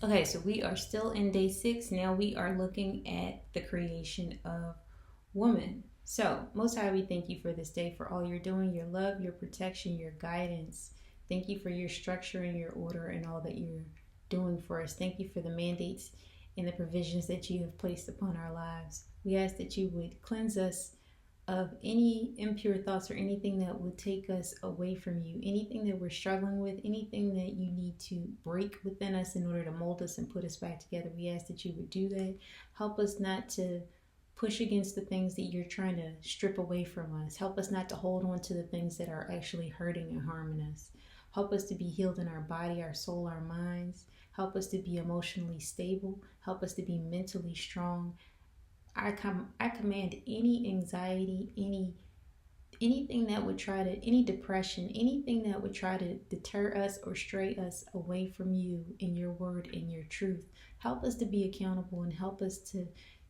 Okay, so we are still in day 6. Now we are looking at the creation of woman. So, Most High, we thank you for this day, for all you're doing, your love, your protection, your guidance. Thank you for your structure and your order and all that you're doing for us. Thank you for the mandates and the provisions that you have placed upon our lives. We ask that you would cleanse us of any impure thoughts or anything that would take us away from you, anything that we're struggling with, anything that you need to break within us in order to mold us and put us back together. We ask that you would do that. Help us not to push against the things that you're trying to strip away from us. Help us not to hold on to the things that are actually hurting and harming us. Help us to be healed in our body, our soul, our minds. Help us to be emotionally stable. Help us to be mentally strong. I command any anxiety, anything that would try to, any depression, anything that would try to deter us or stray us away from you in your word and your truth. Help us to be accountable and help us to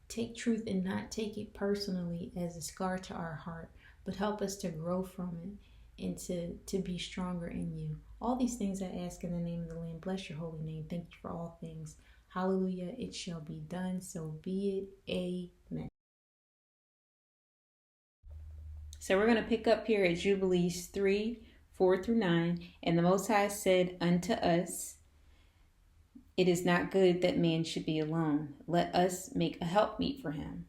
take truth and not take it personally as a scar to our heart, but help us to grow from it and to be stronger in you. All these things I ask in the name of the Lamb. Bless your holy name. Thank you for all things. Hallelujah. It shall be done. So be it. Amen. So we're going to pick up here at Jubilees 3, 4 through 9. And the Most High said unto us, it is not good that man should be alone. Let us make a helpmeet for him.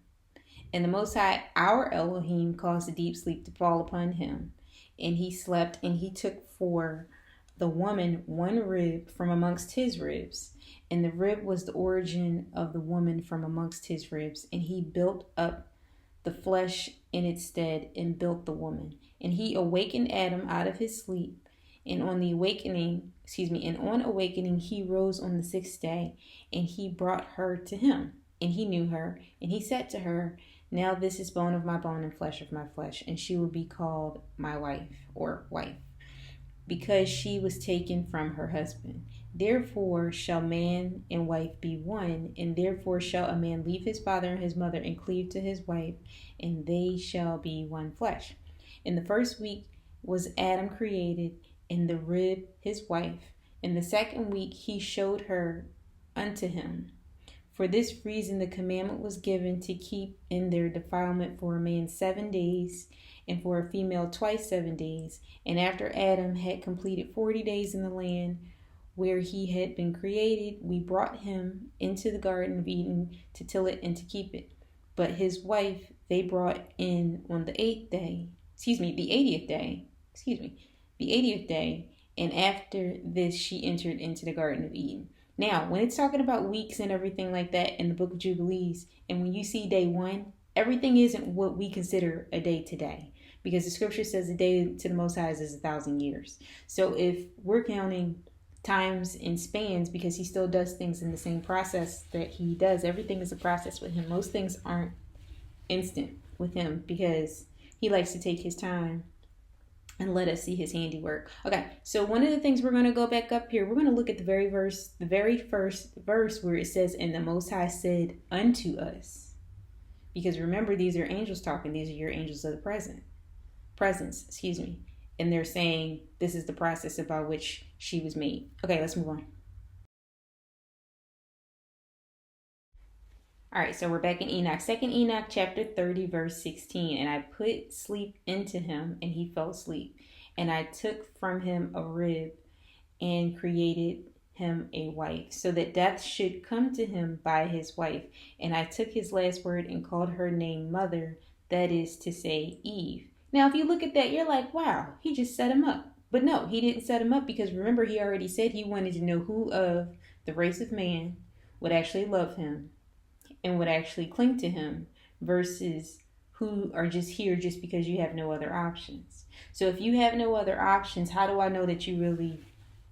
And the Most High, our Elohim, caused a deep sleep to fall upon him. And he slept, and he took for the woman one rib from amongst his ribs. And the rib was the origin of the woman from amongst his ribs. And he built up the flesh in its stead and built the woman. And he awakened Adam out of his sleep. And on awakening, he rose on the 6th day, and he brought her to him. And he knew her, and he said to her, now this is bone of my bone and flesh of my flesh, and she will be called my wife, or wife, because she was taken from her husband. Therefore shall man and wife be one, and therefore shall a man leave his father and his mother and cleave to his wife, and they shall be one flesh. In the first week was Adam created, and the rib his wife. In the second week he showed her unto him. For this reason the commandment was given to keep in their defilement for a man 7 days, and for a female twice 7 days. And after Adam had completed 40 days in the land where he had been created, we brought him into the Garden of Eden to till it and to keep it. But his wife they brought in on the 80th day, and after this she entered into the Garden of Eden. Now, when it's talking about weeks and everything like that in the book of Jubilees, and when you see day 1, everything isn't what we consider a day today, because the scripture says a day to the Most High is 1,000 years. So if we're counting times and spans, because he still does things in the same process that he does, everything is a process with him. Most things aren't instant with him because he likes to take his time and let us see his handiwork. Okay, so one of the things we're going to go back up here, we're going to look at the very first verse where it says, and the Most High said unto us. Because remember, these are angels talking. These are your angels of the presence. And they're saying this is the process by which she was made. Okay, let's move on. All right, so we're back in Enoch. 2nd Enoch chapter 30, verse 16. And I put sleep into him, and he fell asleep. And I took from him a rib and created him a wife, so that death should come to him by his wife. And I took his last word and called her name Mother, that is to say, Eve. Now, if you look at that, you're like, wow, he just set him up. But no, he didn't set him up, because remember, he already said he wanted to know who of the race of man would actually love him and would actually cling to him versus who are just here just because you have no other options. So if you have no other options, how do I know that you really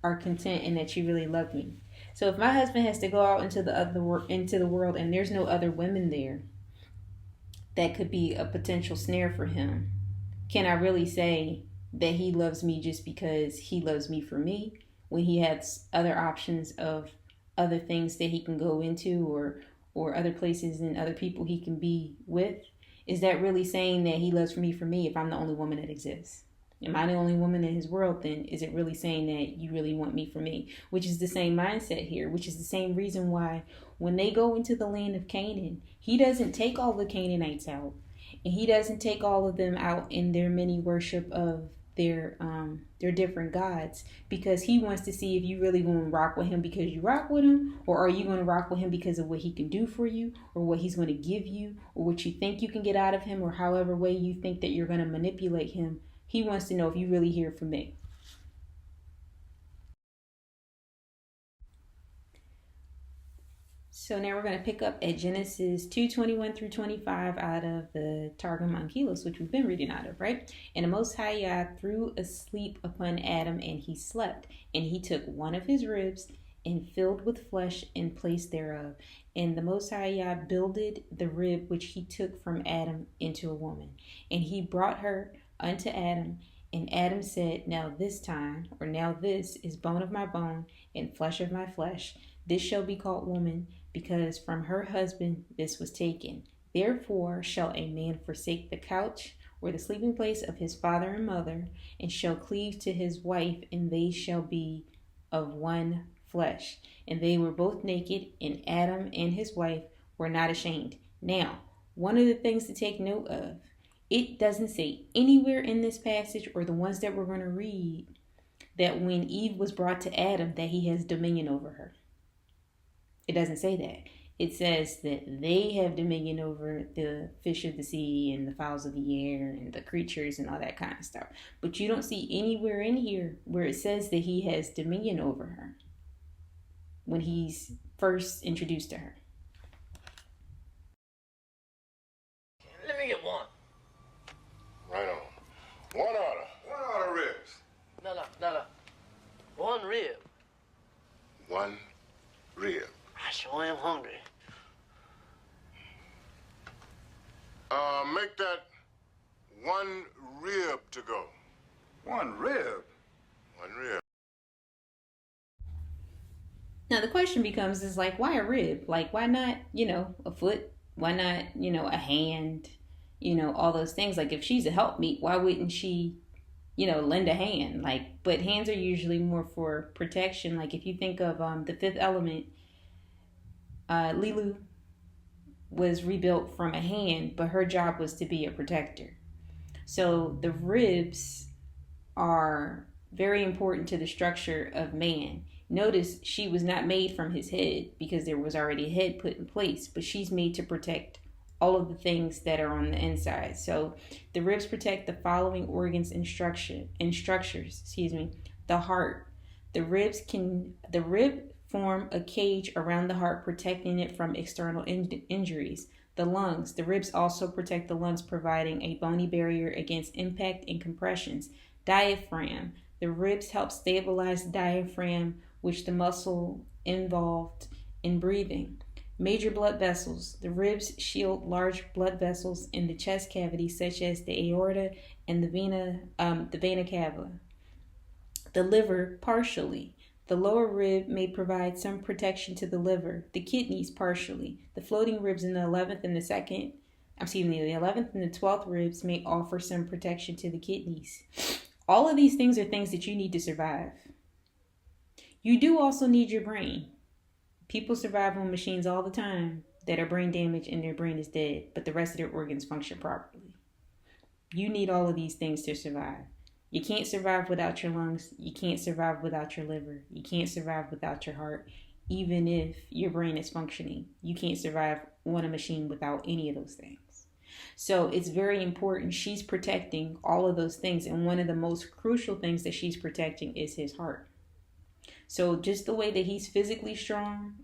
are content and that you really love me? So if my husband has to go out into the world and there's no other women there that could be a potential snare for him, can I really say that he loves me just because he loves me for me, when he has other options of other things that he can go into, or other places and other people he can be with? Is that really saying that he loves me for me if I'm the only woman that exists? Am I the only woman in his world? Then is it really saying that you really want me for me? Which is the same mindset here, which is the same reason why when they go into the land of Canaan, he doesn't take all the Canaanites out. And he doesn't take all of them out in their many worship of their different gods, because he wants to see if you really going to rock with him because you rock with him, or are you going to rock with him because of what he can do for you, or what he's going to give you, or what you think you can get out of him, or however way you think that you're going to manipulate him. He wants to know if you really here for me. So now we're going to pick up at Genesis 2:21 through 25 out of the Targum Ankylos, which we've been reading out of, right? And the Most High Yah threw a sleep upon Adam, and he slept. And he took one of his ribs and filled with flesh in place thereof. And the Most High Yah builded the rib which he took from Adam into a woman. And he brought her unto Adam. And Adam said, now this is bone of my bone and flesh of my flesh. This shall be called woman, because from her husband this was taken. Therefore shall a man forsake the couch or the sleeping place of his father and mother, and shall cleave to his wife, and they shall be of one flesh. And they were both naked, and Adam and his wife were not ashamed. Now, one of the things to take note of, it doesn't say anywhere in this passage or the ones that we're going to read that when Eve was brought to Adam that he has dominion over her. It doesn't say that. It says that they have dominion over the fish of the sea and the fowls of the air and the creatures and all that kind of stuff. But you don't see anywhere in here where it says that he has dominion over her when he's first introduced to her. Let me get one. Right on. One order. One order ribs. No. One rib. One rib. I sure am hungry. Make that one rib to go. One rib? One rib. Now the question becomes is like, why a rib? Like, why not, a foot? Why not, a hand? All those things. Like, if she's a helpmeet, why wouldn't she, lend a hand? Like, but hands are usually more for protection. Like, if you think of the Fifth Element, Lilu was rebuilt from a hand, but her job was to be a protector. So the ribs are very important to the structure of man. Notice she was not made from his head because there was already a head put in place, but she's made to protect all of the things that are on the inside. So the ribs protect the following organs and structures. The heart. The rib form a cage around the heart, protecting it from external injuries. The lungs. The ribs also protect the lungs, providing a bony barrier against impact and compressions. Diaphragm. The ribs help stabilize the diaphragm, which the muscle involved in breathing. Major blood vessels. The ribs shield large blood vessels in the chest cavity, such as the aorta and the vena cava. The liver, partially. The lower rib may provide some protection to the liver. The kidneys, partially. The floating ribs in the 11th and the 12th ribs may offer some protection to the kidneys. All of these things are things that you need to survive. You do also need your brain. People survive on machines all the time that are brain damaged and their brain is dead, but the rest of their organs function properly. You need all of these things to survive. You can't survive without your lungs. You can't survive without your liver. You can't survive without your heart. Even if your brain is functioning, you can't survive on a machine without any of those things. So it's very important. She's protecting all of those things. And one of the most crucial things that she's protecting is his heart. So just the way that he's physically strong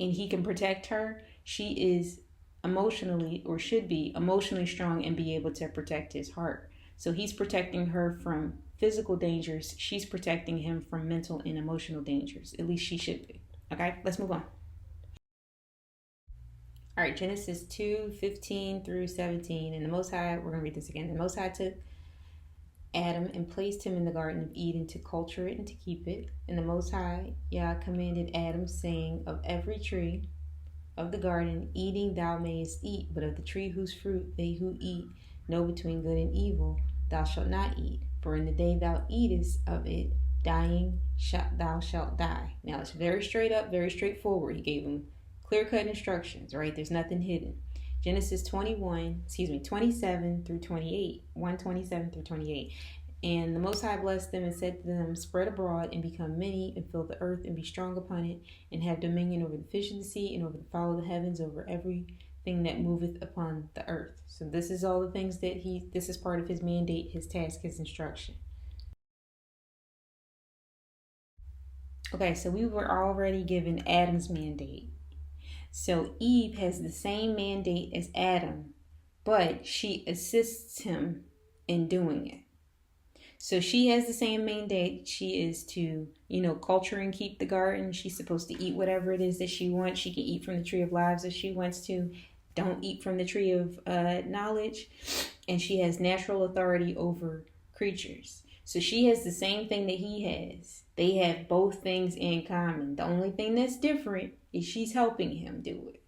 and he can protect her, she is emotionally, or should be emotionally strong and be able to protect his heart. So he's protecting her from physical dangers. She's protecting him from mental and emotional dangers. At least she should be. Okay, let's move on. All right, Genesis 2:15 through 17. And the Most High, we're going to read this again. The Most High took Adam and placed him in the Garden of Eden to culture it and to keep it. And the Most High, Yah, commanded Adam, saying, of every tree of the garden eating thou mayest eat, but of the tree whose fruit they who eat know between good and evil thou shalt not eat. For in the day thou eatest of it, dying thou shalt die. Now it's very straight up, very straightforward. He gave them clear-cut instructions, right? There's nothing hidden. Genesis 27 through 28, 127 through 28. And the Most High blessed them and said to them, spread abroad and become many, and fill the earth and be strong upon it, and have dominion over the fish of the sea, and over the fowl of the heavens, over everything that moveth upon the earth. So this is all the things that this is part of his mandate, his task, his instruction. Okay, so we were already given Adam's mandate. So Eve has the same mandate as Adam, but she assists him in doing it. So she has the same mandate. She is to, culture and keep the garden. She's supposed to eat whatever it is that she wants. She can eat from the tree of lives if she wants to. Don't eat from the tree of knowledge. And she has natural authority over creatures. So she has the same thing that he has. They have both things in common. The only thing that's different is she's helping him do it.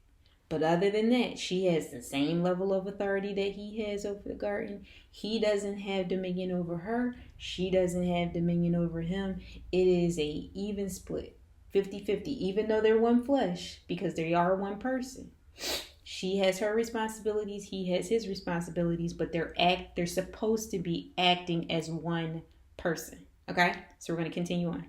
But other than that, she has the same level of authority that he has over the garden. He doesn't have dominion over her. She doesn't have dominion over him. It is a even split, 50-50, even though they're one flesh, because they are one person. She has her responsibilities. He has his responsibilities, but they're supposed to be acting as one person. Okay, so we're going to continue on.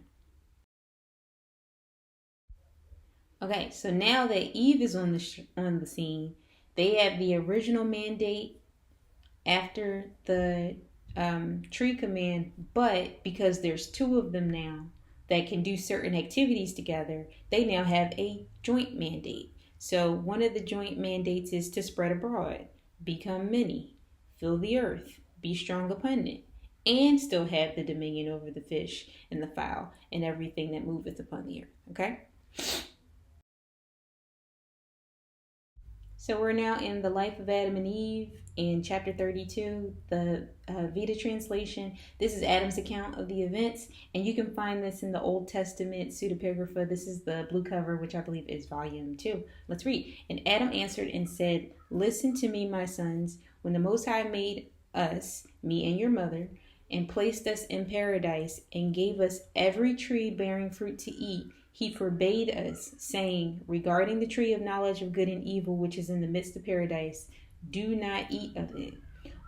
Okay, so now that Eve is on the scene, they have the original mandate after the tree command, but because there's two of them now that can do certain activities together, they now have a joint mandate. So one of the joint mandates is to spread abroad, become many, fill the earth, be strong upon it, and still have the dominion over the fish and the fowl and everything that moveth upon the earth. Okay? So we're now in the life of Adam and Eve in chapter 32, the Vita translation. This is Adam's account of the events, and you can find this in the Old Testament pseudepigrapha. This is the blue cover, which I believe is volume 2. Let's read. And Adam answered and said, listen to me, my sons. When the Most High made us, me and your mother, and placed us in paradise, and gave us every tree bearing fruit to eat, he forbade us, saying, regarding the tree of knowledge of good and evil, which is in the midst of paradise, do not eat of it.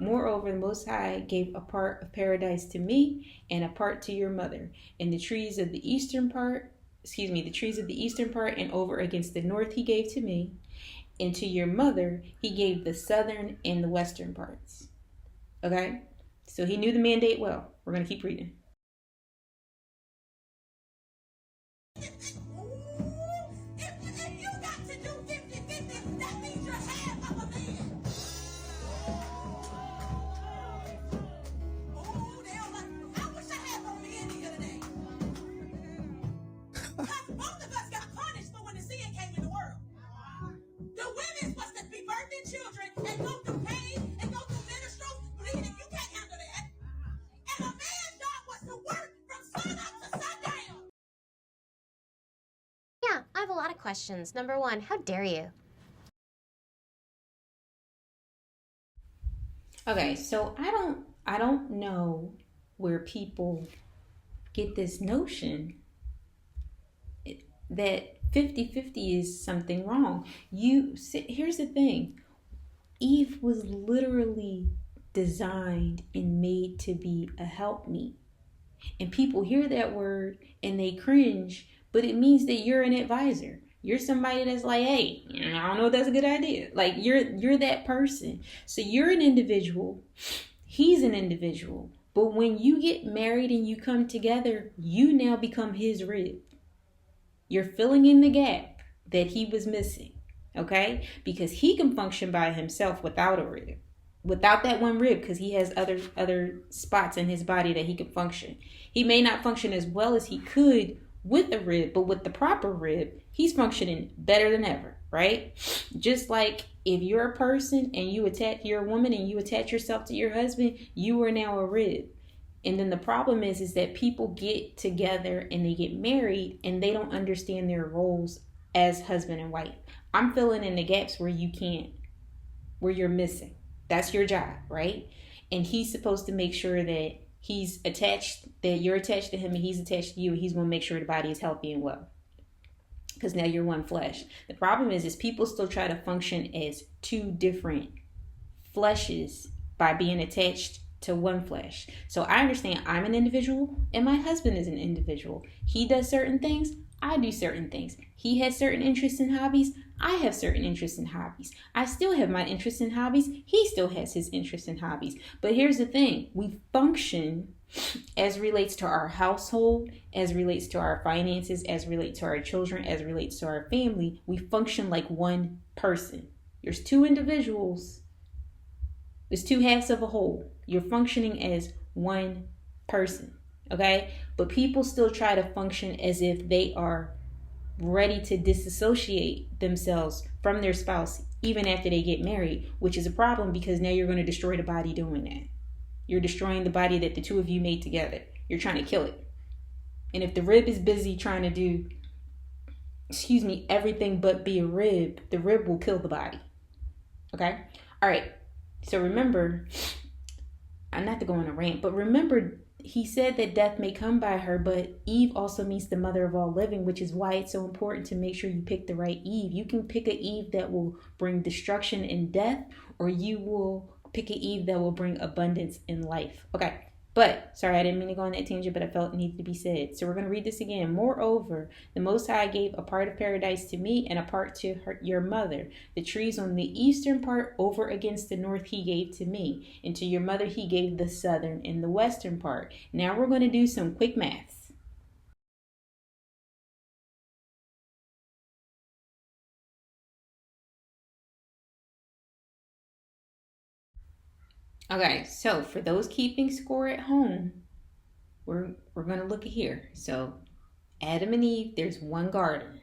Moreover, the Most High gave a part of paradise to me and a part to your mother, and the trees of the eastern part, and over against the north he gave to me, and to your mother he gave the southern and the western parts. Okay? So he knew the mandate well. We're going to keep reading. I have a lot of questions. Number one, how dare you? Okay, so I don't know where people get this notion that 50-50 is something wrong. Here's the thing. Eve was literally designed and made to be a helpmeet. And people hear that word and they cringe, but it means that you're an advisor. You're somebody that's like, hey, I don't know if that's a good idea. Like you're that person. So you're an individual. He's an individual. But when you get married and you come together, you now become his rib. You're filling in the gap that he was missing. Okay? Because he can function by himself without a rib. Without that one rib, because he has other spots in his body that he can function. He may not function as well as he could with a rib, but with the proper rib, he's functioning better than ever, right? Just like if you're a person and you're a woman and you attach yourself to your husband, you are now a rib. And then the problem is that people get together and they get married and they don't understand their roles as husband and wife. I'm filling in the gaps where you're missing. That's your job, right? And he's supposed to make sure that he's attached, that you're attached to him and he's attached to you, and he's going to make sure the body is healthy and well. Because now you're one flesh. The problem is people still try to function as two different fleshes by being attached to one flesh. So I understand I'm an individual and my husband is an individual. He does certain things, I do certain things. He has certain interests and hobbies, I have certain interests and hobbies. I still have my interests and hobbies, he still has his interests and hobbies. But here's the thing, we function as relates to our household, as relates to our finances, as relates to our children, as relates to our family. We function like one person. There's two individuals. There's two halves of a whole. You're functioning as one person, okay? But people still try to function as if they are ready to disassociate themselves from their spouse even after they get married, which is a problem because now you're going to destroy the body doing that. You're destroying the body that the two of you made together. You're trying to kill it. And if the rib is busy trying to do, everything but be a rib, the rib will kill the body. Okay? All right. So remember, I'm not to go on a rant, but remember, he said that death may come by her, but Eve also means the mother of all living, which is why it's so important to make sure you pick the right Eve. You can pick an Eve that will bring destruction and death, or you will pick an Eve that will bring abundance in life. Okay. But, sorry, I didn't mean to go on that tangent, but I felt it needed to be said. So we're going to read this again. Moreover, the Most High gave a part of paradise to me and a part to your mother. The trees on the eastern part over against the north he gave to me. And to your mother he gave the southern and the western part. Now we're going to do some quick maths. Okay, so for those keeping score at home, we're going to look at here. So Adam and Eve, there's one garden.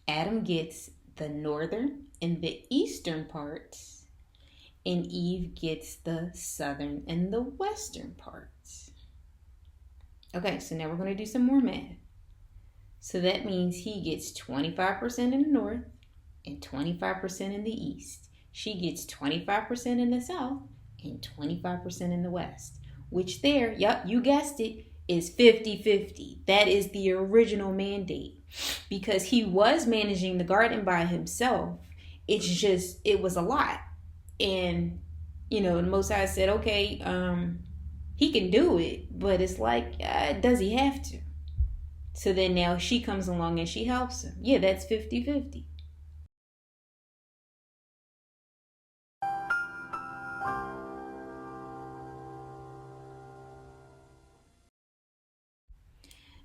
Adam gets the northern and the eastern parts, and Eve gets the southern and the western parts. Okay, so now we're going to do some more math. So that means he gets 25% in the north and 25% in the east. She gets 25% in the south and 25% in the west, which there, yep, you guessed it, is 50-50. That is the original mandate because he was managing the garden by himself. It's just, it was a lot. And, the Most High said, okay, he can do it, but it's like, does he have to? So then now she comes along and she helps him. Yeah, that's 50-50.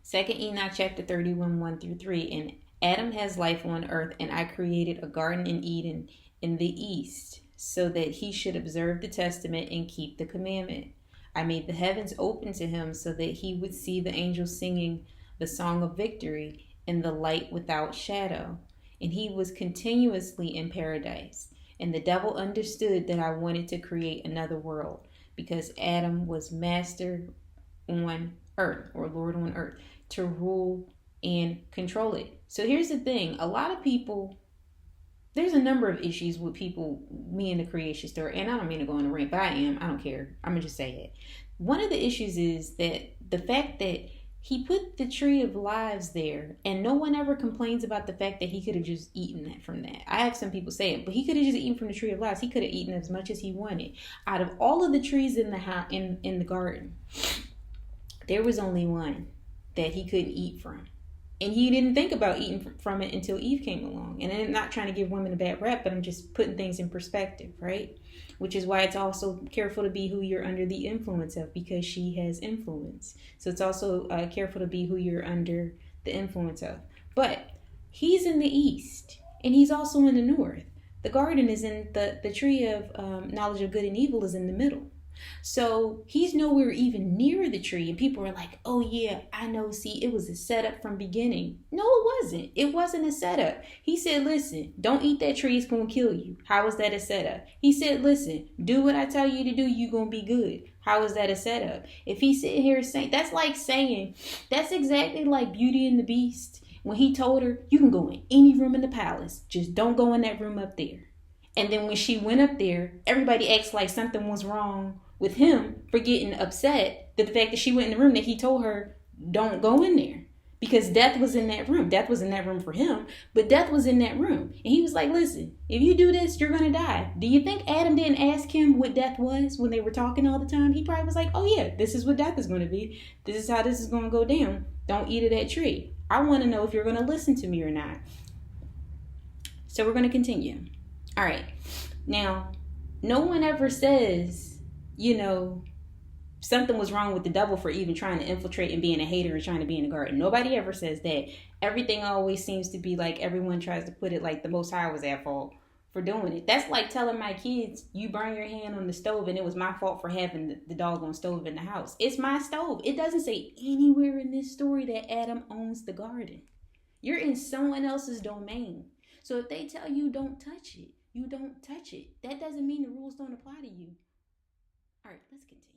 Second Enoch chapter 31, 1-3. And Adam has life on earth, and I created a garden in Eden in the east, so that he should observe the testament and keep the commandment. I made the heavens open to him, so that he would see the angels singing the song of victory in the light without shadow. And he was continuously in paradise. And the devil understood that I wanted to create another world, because Adam was master on earth, or Lord on earth, to rule and control it. So here's the thing. A lot of people, there's a number of issues with people, me and the creation story, and I don't mean to go on a rant, but I don't care. I'm going to just say it. One of the issues is that the fact that he put the tree of lives there, and no one ever complains about the fact that he could have just eaten that from that. I have some people say it, but he could have just eaten from the tree of lives. He could have eaten as much as he wanted. Out of all of the trees in the house, in the garden, there was only one that he couldn't eat from. And he didn't think about eating from it until Eve came along. And I'm not trying to give women a bad rep, but I'm just putting things in perspective, right? Which is why it's also careful to be who you're under the influence of, because she has influence. So it's also careful to be who you're under the influence of. But he's in the east, and he's also in the north. The garden is in the tree of knowledge of good and evil is in the middle. So he's nowhere even near the tree, and people are like, oh yeah, I know, see, it was a setup from beginning. No, it wasn't a setup. He said, listen, don't eat that tree, it's gonna kill you. How is that a setup? He said, listen, do what I tell you to do, you're gonna be good. How is that a setup? If he's sitting here saying, that's exactly like Beauty and the Beast when he told her, you can go in any room in the palace, just don't go in that room up there. And then when she went up there, everybody acts like something was wrong with him for getting upset that the fact that she went in the room that he told her, don't go in there. Because death was in that room. Death was in that room for him, but death was in that room. And he was like, listen, if you do this, you're going to die. Do you think Adam didn't ask him what death was when they were talking all the time? He probably was like, oh yeah, this is what death is going to be. This is how this is going to go down. Don't eat of that tree. I want to know if you're going to listen to me or not. So we're going to continue. All right. Now, no one ever says, something was wrong with the devil for even trying to infiltrate and being a hater and trying to be in the garden. Nobody ever says that. Everything always seems to be like everyone tries to put it like the Most High was at fault for doing it. That's like telling my kids, you burn your hand on the stove and it was my fault for having the doggone stove in the house. It's my stove. It doesn't say anywhere in this story that Adam owns the garden. You're in someone else's domain. So if they tell you don't touch it, you don't touch it. That doesn't mean the rules don't apply to you. All right, let's continue.